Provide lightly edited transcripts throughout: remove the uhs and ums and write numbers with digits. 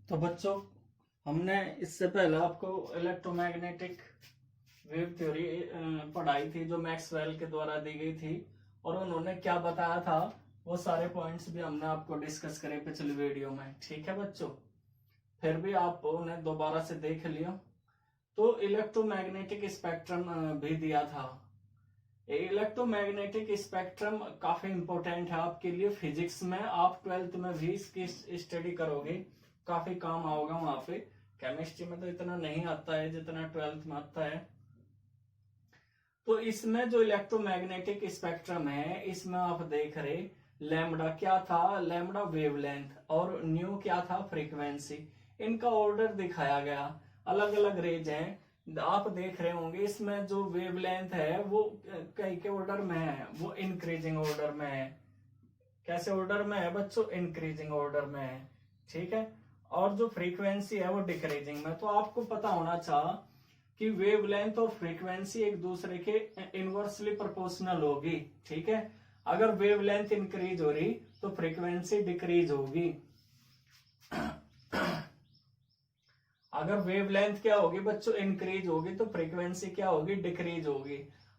तो बच्चों, हमने इससे पहले आपको इलेक्ट्रोमैग्नेटिक वेव थ्योरी पढ़ाई थी, जो मैक्सवेल के द्वारा दी गई थी। और उन्होंने क्या बताया था, वो सारे पॉइंट्स भी हमने आपको डिस्कस करे पिछली वीडियो में। ठीक है बच्चों, फिर भी आप उन्हें दोबारा से देख लियो। तो इलेक्ट्रोमैग्नेटिक स्पेक्ट्रम भी दिया था। इलेक्ट्रोमैग्नेटिक स्पेक्ट्रम काफी इंपॉर्टेंट है आपके लिए फिजिक्स में। आप 12th में भी इसकी स्टडी करोगे, काफी काम आओगा वहां पे। केमिस्ट्री में तो इतना नहीं आता है जितना 12th में आता है। तो इसमें जो इलेक्ट्रोमैग्नेटिक स्पेक्ट्रम है, इसमें आप देख रहे लैम्बडा क्या था, लैम्बडा वेवलेंथ, और न्यू क्या था, फ्रीक्वेंसी। इनका ऑर्डर दिखाया गया, अलग अलग रेंज है। आप देख रहे होंगे इसमें जो वेवलेंथ है वो कई के ऑर्डर में है, वो इंक्रीजिंग ऑर्डर में है। कैसे ऑर्डर में है बच्चों, इंक्रीजिंग ऑर्डर में है। ठीक है, और जो फ्रीक्वेंसी है वो डिक्रीजिंग में। तो आपको पता होना चाहिए कि वेवलेंथ और फ्रीक्वेंसी एक दूसरे के इनवर्सली प्रोपोर्शनल होगी। ठीक है, अगर वेवलेंथ इंक्रीज हो रही तो फ्रीक्वेंसी डिक्रीज होगी। अगर वेवलेंथ क्या होगी बच्चों, इंक्रीज होगी, तो फ्रीक्वेंसी क्या होगी, डिक्रीज होगी।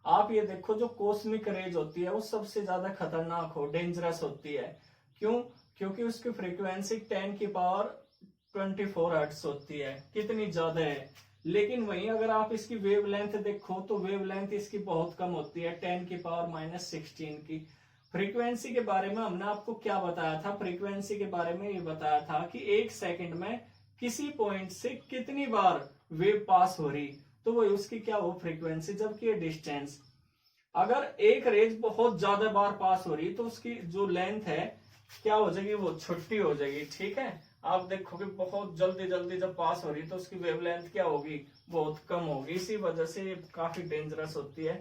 आप ये देखो, जो कॉस्मिक रेज होती है वो सबसे ज्यादा खतरनाक हो, डेंजरस होती है। क्यों? क्योंकि उसकी फ्रीक्वेंसी 10 की पावर 24 हर्ट्ज होती है, कितनी ज्यादा है। लेकिन वहीं अगर आप इसकी वेवलेंथ देखो तो वेवलेंथ इसकी बहुत कम होती है, 10 की पावर -16 की। फ्रीक्वेंसी के बारे में हमने आपको क्या बताया था, फ्रीक्वेंसी के बारे में ये बताया था कि 1 सेकंड में किसी पॉइंट से कितनी बार वेव पास हो रही, तो वो उसकी क्या हो, फ्रीक्वेंसी। जबकि डिस्टेंस, अगर एक रेज बहुत ज्यादा बार पास हो रही तो उसकी जो लेंथ है क्या हो जाएगी, वो छोटी हो जाएगी। ठीक है, आप देखोगे बहुत जल्दी जल्दी जब पास हो रही तो उसकी वेवलेंथ क्या होगी, बहुत कम होगी। इसी वजह से ये काफी डेंजरस होती है।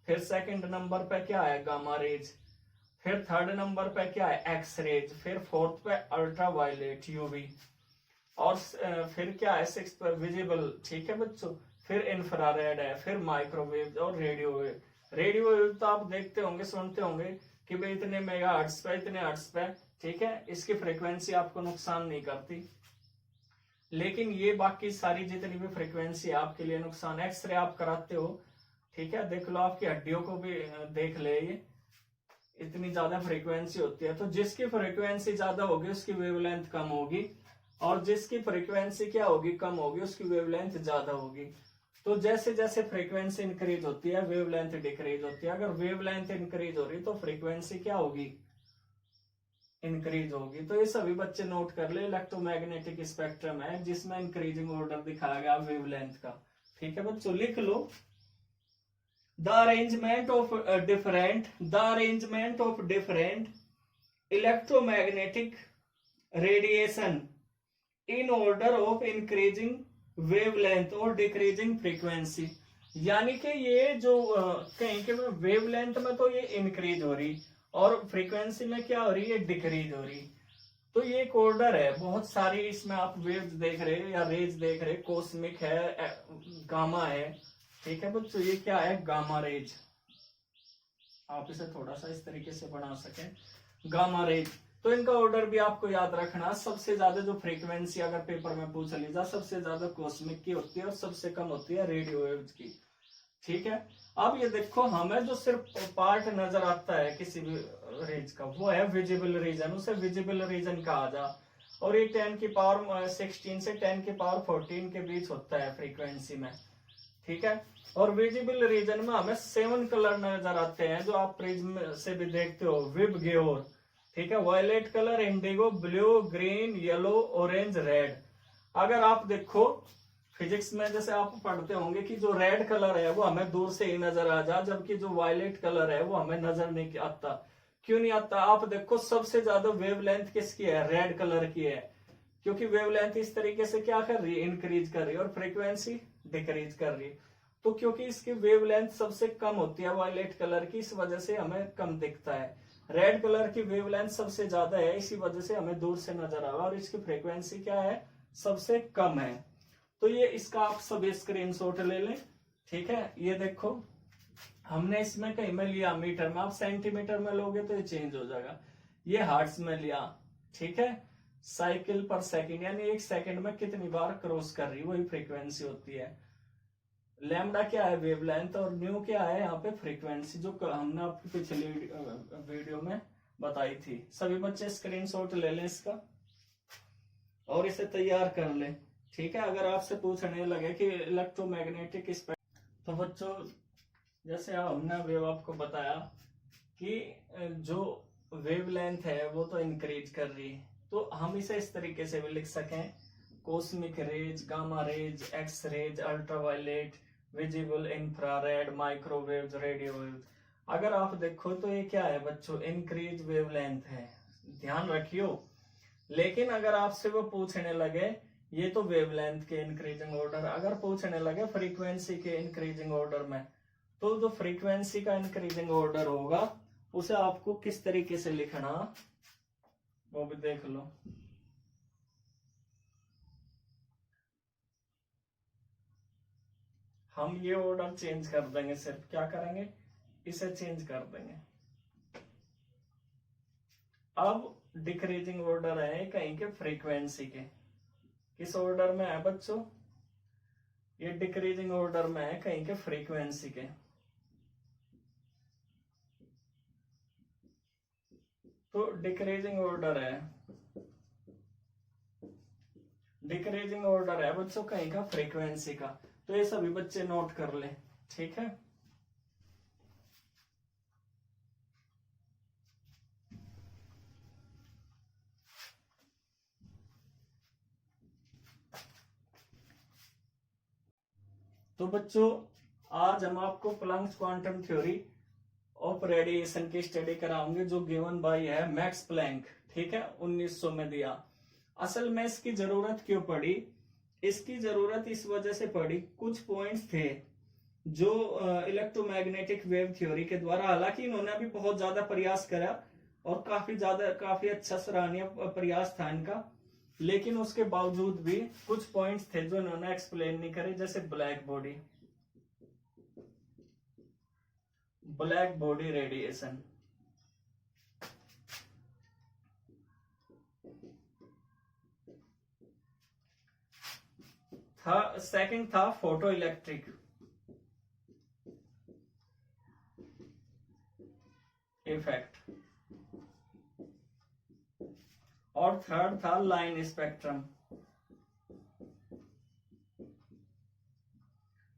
फिर सेकंड नंबर पे क्या है, गामा रेज। फिर थर्ड नंबर पे क्या है, एक्स रेज। फिर फोर्थ पे अल्ट्रा वायलेट, यूवी। और फिर क्या है, सिक्स पे विजिबल। ठीक है बच्चों, फिर इंफ्रारेड है, फिर माइक्रोवेव और रेडियो वेव। रेडियो वेव तो आप देखते होंगे, सुनते होंगे कि भाई इतने मेगा हर्ट्ज पे, इतने हर्ट्ज पे। ठीक है, इसकी फ्रीक्वेंसी आपको नुकसान नहीं करती, लेकिन ये बाकी सारी जितनी भी फ्रीक्वेंसी आपके लिए नुकसान। एक्सरे आप कराते हो, ठीक है, देख लो, आपकी हड्डियों को भी देख ले, ये इतनी ज्यादा फ्रीक्वेंसी होती है। तो जिसकी फ्रीक्वेंसी ज्यादा होगी उसकी वेवलेंथ कम होगी, और जिसकी फ्रीक्वेंसी क्या होगी, कम होगी, उसकी वेवलेंथ ज्यादा होगी। तो जैसे जैसे फ्रीक्वेंसी इंक्रीज होती है वेवलेंथ डिक्रीज होती है। अगर वेवलेंथ इंक्रीज हो रही तो फ्रीक्वेंसी क्या होगी, इंक्रीज होगी। तो ये सभी बच्चे नोट कर ले, इलेक्ट्रोमैग्नेटिक स्पेक्ट्रम है जिसमें इंक्रीजिंग ऑर्डर दिखाया गया वेवलेंथ का। ठीक है बच्चों, लिख लो, the arrangement of different electromagnetic radiation in order of increasing wavelength और डिक्रीजिंग फ्रीक्वेंसी। यानी कि ये जो कहीं के वेवलेंथ में तो ये इंक्रीज हो रही और फ्रीक्वेंसी में क्या हो रही है, डिक्रीज हो रही। तो ये एक ऑर्डर है, बहुत सारी इसमें आप वेव्स देख रहे हैं या रेज देख रहे हैं। कॉस्मिक है, गामा है। ठीक है बच्चों, ये क्या है, गामा रेज। आप इसे थोड़ा सा इस तरीके से बना सकें, गामा रेज। तो इनका ऑर्डर भी आपको याद रखना। सबसे ज्यादा जो फ्रीक्वेंसी अगर पेपर में पूछ लीजिए, सबसे ज्यादा कॉस्मिक की होती है और सबसे कम होती है रेडियो वेव्स की। ठीक है, अब ये देखो, हमें जो सिर्फ पार्ट नजर आता है किसी भी रेंज का, वो है विजिबल रीजन। उसे विजिबल रीजन कहा जा। और ये 10 की पावर 16 से 10 की पावर 14 के बीच होता है फ्रीक्वेंसी में। ठीक है, और विजिबल रीजन में हमें 7 कलर नजर आते हैं, जो आप प्रिज्म से भी देखते हो, विब गेओर। ठीक है, violet colour, indigo, blue, green, yellow, orange, red. अगर आप देखो फिजिक्स में जैसे आप पढ़ते होंगे कि जो रेड कलर है वो हमें दूर से ही नजर आ जा, जबकि जो वायलेट कलर है वो हमें नजर नहीं आता। क्यों नहीं आता? आप देखो, सबसे ज्यादा वेवलेंथ किसकी है, रेड कलर की है। क्योंकि वेवलेंथ इस तरीके से क्या कर रही है, इंक्रीज कर रही है, और फ्रीक्वेंसी डिक्रीज कर रही है। तो क्योंकि इसकी वेवलेंथ सबसे कम होती है वायलेट कलर की, इस वजह से हमें कम दिखता है। रेड कलर की वेवलेंथ सबसे ज्यादा है, इसी वजह से हमें दूर से नजर आवा, और इसकी फ्रीक्वेंसी क्या है, सबसे कम है। तो ये इसका आप सभी स्क्रीनशॉट ले लें। ठीक है, ये देखो, हमने इसमें कहीं में लिया मीटर में, आप सेंटीमीटर में लोगे तो ये चेंज हो जाएगा। ये हर्ट्ज में लिया, ठीक है, साइकिल पर सेकंड, यानी 1 सेकंड में कितनी बार क्रॉस कर रही, वही फ्रीक्वेंसी होती है। लैम्डा क्या है, वेवलेंथ, और न्यू क्या है यहाँ पे फ्रीक्वेंसी, जो हमने आपकी पिछली वीडियो में बताई थी। सभी बच्चे स्क्रीनशॉट ले लें इसका और इसे तैयार कर लें, ठीक है। अगर आपसे पूछने लगे कि इलेक्ट्रोमैग्नेटिक स्पेक्ट्रम, तो बच्चों जैसे हमने वेव आपको बताया कि जो वेवलेंथ है वो तो इंक्रीज कर रही है, तो हम इसे इस तरीके से भी लिख सकें, cosmic rays, gamma rays, X rays, ultraviolet, visible, infrared, microwaves, radio waves. अगर आप देखो तो ये क्या है बच्चों, इंक्रीज वेवलेंथ है, ध्यान रखियो। लेकिन अगर आपसे वो पूछने लगे, ये तो वेवलेंथ के इंक्रीजिंग ऑर्डर, अगर पूछने लगे फ्रीक्वेंसी के इंक्रीजिंग ऑर्डर में, तो जो फ्रीक्वेंसी का इंक्रीजिंग ऑर्डर होगा उसे आपको किस तरीके से लिखना, वो भी देख लो। हम ये ऑर्डर चेंज कर देंगे, सिर्फ क्या करेंगे, इसे चेंज कर देंगे। अब डिक्रीजिंग ऑर्डर है कहीं के फ्रीक्वेंसी के, किस ऑर्डर में है बच्चों, ये डिक्रीजिंग ऑर्डर में है कहीं के फ्रीक्वेंसी के। तो डिक्रीजिंग ऑर्डर है, डिक्रीजिंग ऑर्डर है बच्चों कहीं का फ्रीक्वेंसी का, तो ये सभी बच्चे नोट कर ले, ठीक है। तो बच्चों आज हम आपको Planck's quantum theory of radiation की स्टडी कराएंगे, जो गिवन बाय है मैक्स प्लैंक, ठीक है, 1900 में दिया। असल में इसकी जरूरत क्यों पड़ी, इसकी जरूरत इस वजह से पड़ी, कुछ पॉइंट्स थे जो इलेक्ट्रोमैग्नेटिक वेव थ्योरी के द्वारा, हालांकि इन्होंने अभी बहुत ज्यादा प्रयास करा और काफी अच्छा सराहनीय प्रयास था इनका, लेकिन उसके बावजूद भी कुछ पॉइंट्स थे जो इन्होंने एक्सप्लेन नहीं करे, जैसे ब्लैक बॉडी रेडिएशन, था सेकंड था फोटो इलेक्ट्रिक इफेक्ट, और थर्ड था लाइन स्पेक्ट्रम।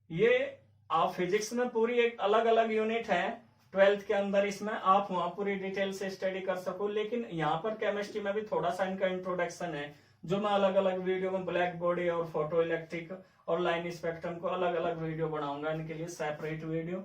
ये आप फिजिक्स में पूरी एक अलग अलग यूनिट है 12th के अंदर, इसमें आप वहां पूरी डिटेल से स्टडी कर सको, लेकिन यहाँ पर केमिस्ट्री में भी थोड़ा सा इनका इंट्रोडक्शन है, जो मैं अलग अलग वीडियो में ब्लैक बॉडी और फोटो इलेक्ट्रिक और लाइन स्पेक्ट्रम को अलग अलग वीडियो बनाऊंगा, इनके लिए सेपरेट वीडियो।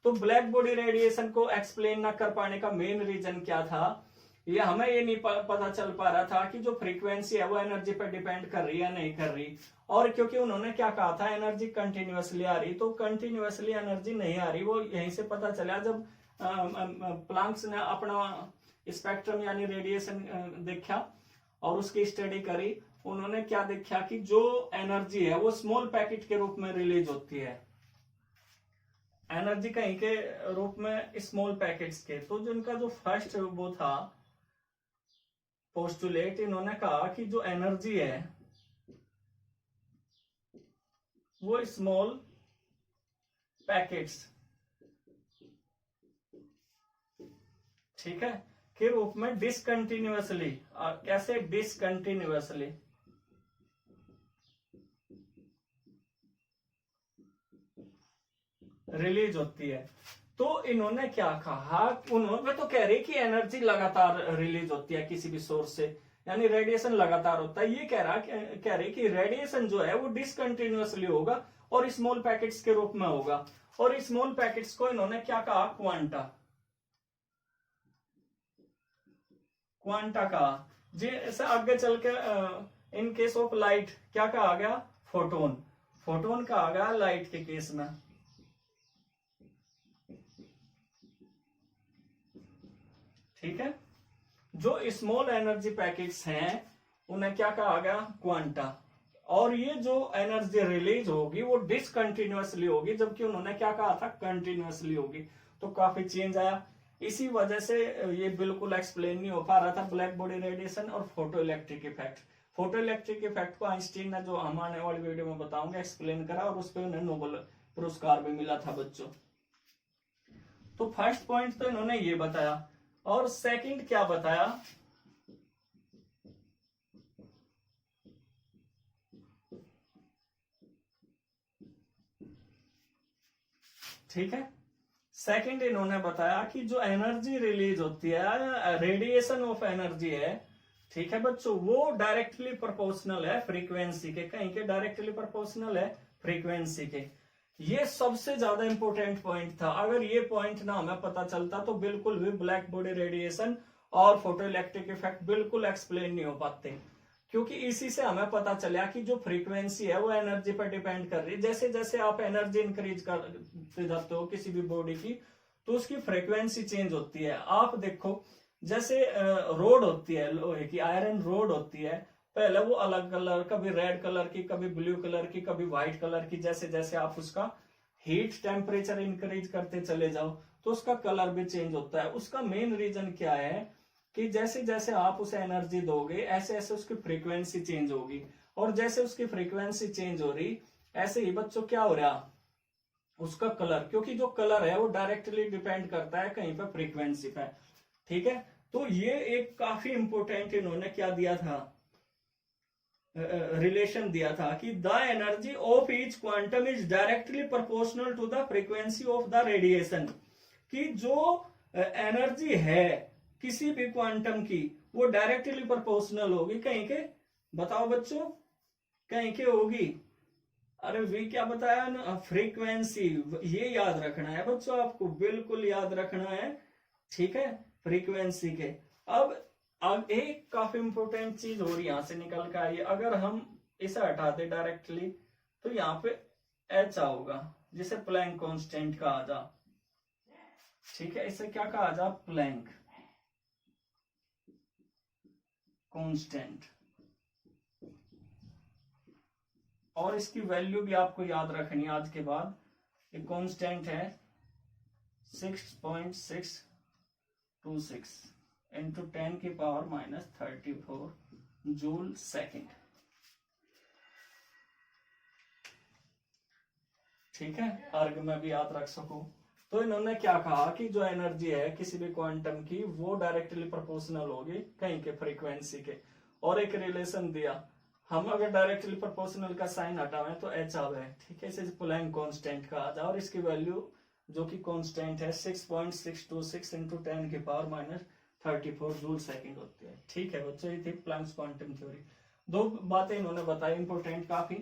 तो ब्लैक बॉडी रेडिएशन को एक्सप्लेन ना कर पाने का मेन रीजन क्या था, ये हमें ये नहीं पता चल पा रहा था कि जो फ्रीक्वेंसी है वो एनर्जी पर डिपेंड कर रही है नहीं कर रही, और क्योंकि उन्होंने क्या कहा था, एनर्जी कंटिन्यूअसली आ रही, तो कंटिन्यूअसली एनर्जी नहीं आ रही, वो यहीं से पता चला जब प्लैंक्स ने अपना स्पेक्ट्रम यानी रेडिएशन देखा और उसकी स्टडी करी। उन्होंने क्या देखा कि जो एनर्जी है वो स्मॉल पैकेट के रूप में रिलीज होती है, एनर्जी कहीं के रूप में स्मॉल पैकेट्स के। तो जो इनका जो फर्स्ट वो था पोस्टुलेट, इन्होंने कहा कि जो एनर्जी है वो स्मॉल पैकेट्स, ठीक है, के रूप में डिसकंटिन्यूअसली, कैसे डिसकंटिन्यूअसली रिलीज होती है। तो इन्होंने क्या कहा, उन्होंने तो कह रही कि एनर्जी लगातार रिलीज होती है किसी भी सोर्स से, यानी रेडिएशन लगातार होता है, ये कह रही कि रेडिएशन जो है वो डिसकंटिन्यूअसली होगा और स्मॉल पैकेट्स के रूप में होगा, और स्मॉल पैकेट्स को इन्होंने क्या कहा, क्वांटा कहा। जैसे आगे चल के इन केस ऑफ लाइट क्या कहा गया, फोटोन कहा गया लाइट के केस में, ठीक है। जो स्मॉल एनर्जी पैकेट्स हैं उन्हें क्या कहा गया, क्वांटा, और ये जो एनर्जी रिलीज होगी वो डिसकंटिन्यूअसली होगी, जबकि उन्होंने क्या कहा था, कंटिन्यूअसली होगी। तो काफी चेंज आया। इसी वजह से ये बिल्कुल एक्सप्लेन नहीं हो पा रहा था ब्लैक बॉडी रेडिएशन और photo electric effect. Photo electric effect को आइंस्टीन ने, जो हम आने वाली वीडियो में बताऊंगा, एक्सप्लेन करा और उस पर उन्हें नोबेल पुरस्कार भी मिला था बच्चों। तो फर्स्ट पॉइंट तो इन्होंने ये बताया, और सेकंड क्या बताया, ठीक है, सेकंड इन्होंने बताया कि जो एनर्जी रिलीज होती है, रेडिएशन ऑफ एनर्जी है, ठीक है बच्चों, वो डायरेक्टली प्रोपोर्शनल है फ्रीक्वेंसी के, कहीं के डायरेक्टली प्रोपोर्शनल है फ्रीक्वेंसी के। ये सबसे ज्यादा इंपॉर्टेंट पॉइंट था। अगर ये पॉइंट ना हमें पता चलता तो बिल्कुल भी ब्लैक बॉडी रेडिएशन और फोटो इलेक्ट्रिक इफेक्ट बिल्कुल एक्सप्लेन नहीं हो पाते, क्योंकि इसी से हमें पता चला कि जो फ्रीक्वेंसी है वो एनर्जी पर डिपेंड कर रही है। जैसे जैसे आप एनर्जी इंक्रीज करते जाते हो किसी भी बॉडी की, तो उसकी फ्रीक्वेंसी चेंज होती है। आप देखो, जैसे रोड होती है लोहे की, आयरन रोड होती है, पहले वो अलग कलर, कभी रेड कलर की, कभी ब्लू कलर की, कभी व्हाइट कलर की, जैसे जैसे आप उसका हीट टेम्परेचर इंक्रीज करते चले जाओ तो उसका कलर भी चेंज होता है। उसका मेन रीजन क्या है कि जैसे जैसे आप उसे एनर्जी दोगे ऐसे ऐसे उसकी फ्रीक्वेंसी चेंज होगी, और जैसे उसकी फ्रीक्वेंसी चेंज हो रही, ऐसे ही बच्चों क्या हो रहा, उसका कलर, क्योंकि जो कलर है वो डायरेक्टली डिपेंड करता है कहीं पर फ्रीक्वेंसी पे, ठीक है। तो ये एक काफी इंपोर्टेंट इन्होंने क्या दिया था, रिलेशन दिया था कि the energy of each quantum is directly proportional to the frequency of the radiation, कि जो एनर्जी है किसी भी क्वांटम की वो डायरेक्टली प्रोपोर्शनल होगी कहीं के, बताओ बच्चों, कहीं के होगी, अरे वी क्या बताया ना, फ्रीक्वेंसी। ये याद रखना है बच्चों, आपको बिल्कुल याद रखना है, ठीक है, फ्रीक्वेंसी के। अब एक काफी इंपोर्टेंट चीज और यहां से निकल कर आई, अगर हम इसे हटा दे डायरेक्टली तो यहाँ पे एच होगा, जिसे प्लैंक कांस्टेंट कहा जा, ठीक है, इसे क्या कहा जा, प्लैंक कांस्टेंट। और इसकी वैल्यू भी आपको याद रखनी आज के बाद। ये कांस्टेंट है 6.626 इंटू 10 की पावर -34 जूल सेकेंड, ठीक है, अर्ग में भी याद रख सको। तो इन्होंने क्या कहा कि जो एनर्जी है किसी भी क्वांटम की वो डायरेक्टली प्रोपोर्शनल होगी कहीं के फ्रीक्वेंसी के, और एक रिलेशन दिया, हम अगर डायरेक्टली प्रोपोर्शनल का साइन हटावें तो एच आवे, ठीक है, इसे प्लैंक कांस्टेंट कहा जाए, और इसकी वैल्यू जो कि कांस्टेंट है 6.626 इंटू 10 की पावर -34 जूल सेकंड होती है, ठीक है बच्चों। ये थी प्लैंक्स क्वांटम थ्योरी। दो बातें इन्होंने बताई इंपोर्टेंट काफी,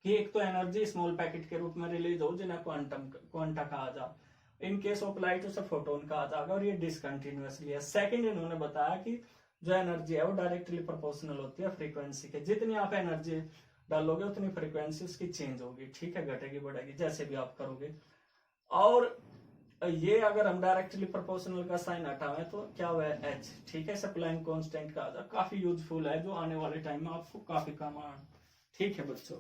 कि एक तो एनर्जी स्मॉल पैकेट के रूप में रिलीज हो जिन्हें क्वांटा कहा जा, इन केस ऑफ लाइट उसे फोटोन कहा जाएगा, और ये डिसकंटिन्यूअसली है। सेकंड इन्होंने बताया कि जो एनर्जी है वो डायरेक्टली प्रोपोर्शनल होती है फ्रीक्वेंसी के, जितनी आप एनर्जी डालोगे उतनी फ्रीक्वेंसी उसकी चेंज होगी, ठीक है, घटेगी बढ़ेगी जैसे भी आप करोगे। और ये अगर हम डायरेक्टली प्रोपोर्शनल का साइन हटावें तो क्या हुआ, एच, ठीक है, इसे प्लैंक कांस्टेंट कहा जाए, काफी यूजफुल है, जो आने वाले टाइम में आपको काफी काम आए, ठीक है बच्चों।